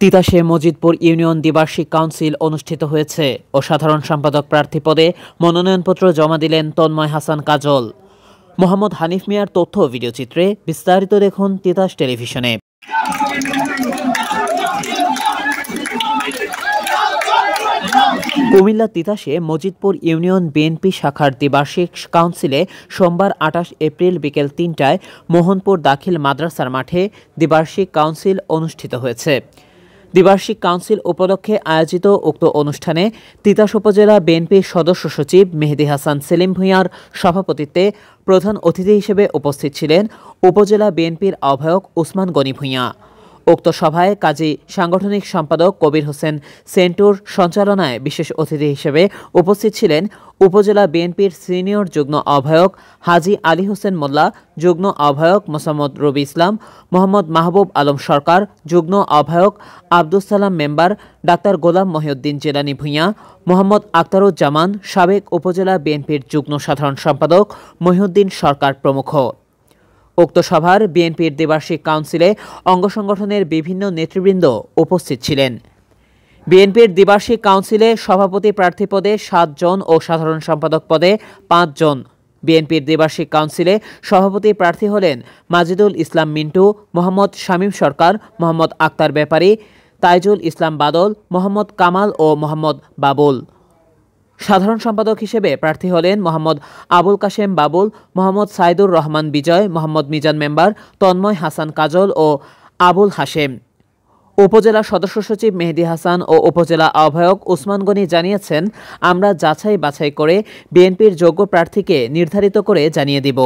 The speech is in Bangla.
তিতাসে মজিদপুর ইউনিয়ন দ্বিবার্ষিক কাউন্সিল অনুষ্ঠিত হয়েছে ও সাধারণ সম্পাদক প্রার্থী পদে মনোনয়নপত্র জমা দিলেন তন্ময় হাসান কাজল। মোহাম্মদ হানিফ মিয়ার তথ্য ও ভিডিওচিত্রে বিস্তারিত দেখুন তিতাস টেলিভিশনে। কুমিল্লা তিতাসে মজিদপুর ইউনিয়ন বিএনপি শাখার দ্বিবার্ষিক কাউন্সিলে সোমবার ২৮ এপ্রিল বিকেল ৩টায় মোহনপুর দাখিল মাদ্রাসার মাঠে দ্বিবার্ষিক কাউন্সিল অনুষ্ঠিত হয়েছে। দ্বিবার্ষিক কাউন্সিল উপলক্ষে আয়োজিত উক্ত অনুষ্ঠানে তিতাস উপজেলা বিএনপির সদস্য সচিব মেহেদী হাসান সেলিম ভূঁইয়ার সভাপতিত্বে প্রধান অতিথি হিসেবে উপস্থিত ছিলেন উপজেলা বিএনপির আহ্বায়ক ওসমান গনি ভূঁইয়া। উক্ত সভায় কাজী সাংগঠনিক সম্পাদক কবির হোসেন সেন্টুর সঞ্চালনায় বিশেষ অতিথি হিসেবে উপস্থিত ছিলেন উপজেলা বিএনপির সিনিয়র যুগ্ম আহ্বায়ক হাজী আলী হোসেন মোল্লা, যুগ্ম আহ্বায়ক মোসাম্মদ রবি ইসলাম, মোহাম্মদ মাহবুব আলম সরকার, যুগ্ম আহ্বায়ক আব্দুস সালাম মেম্বার, ডাক্তার গোলাম মহিউদ্দিন জেলানী ভূঁইয়া, মোহাম্মদ আখতারুজ্জামান, সাবেক উপজেলা বিএনপির যুগ্ম সাধারণ সম্পাদক মহিউদ্দিন সরকার প্রমুখ। উক্ত সভার বিএনপির দ্বিবার্ষিক কাউন্সিলে অঙ্গ সংগঠনের বিভিন্ন নেতৃবৃন্দ উপস্থিত ছিলেন। বিএনপির দ্বিবার্ষিক কাউন্সিলে সভাপতি প্রার্থী পদে ৭ জন ও সাধারণ সম্পাদক পদে ৫ জন। বিএনপির দ্বিবার্ষিক কাউন্সিলে সভাপতি প্রার্থী হলেন মাজিদুল ইসলাম মিন্টু, মোহাম্মদ শামীম সরকার, মোহাম্মদ আক্তার ব্যাপারী, তাইজুল ইসলাম বাদল, মোহাম্মদ কামাল ও মোহাম্মদ বাবুল। সাধারণ সম্পাদক হিসেবে প্রার্থী হলেন মোহাম্মদ আবুল কাশেম বাবুল, মোহাম্মদ সাইদুর রহমান বিজয়, মোহাম্মদ মিজান মেম্বার, তন্ময় হাসান কাজল ও আবুল হাশেম। উপজেলা সদস্য সচিব মেহেদী হাসান ও উপজেলা আহ্বায়ক ওসমান গনি জানিয়েছেন, আমরা যাচাই বাছাই করে বিএনপির যোগ্য প্রার্থীকে নির্ধারিত করে জানিয়ে দিব।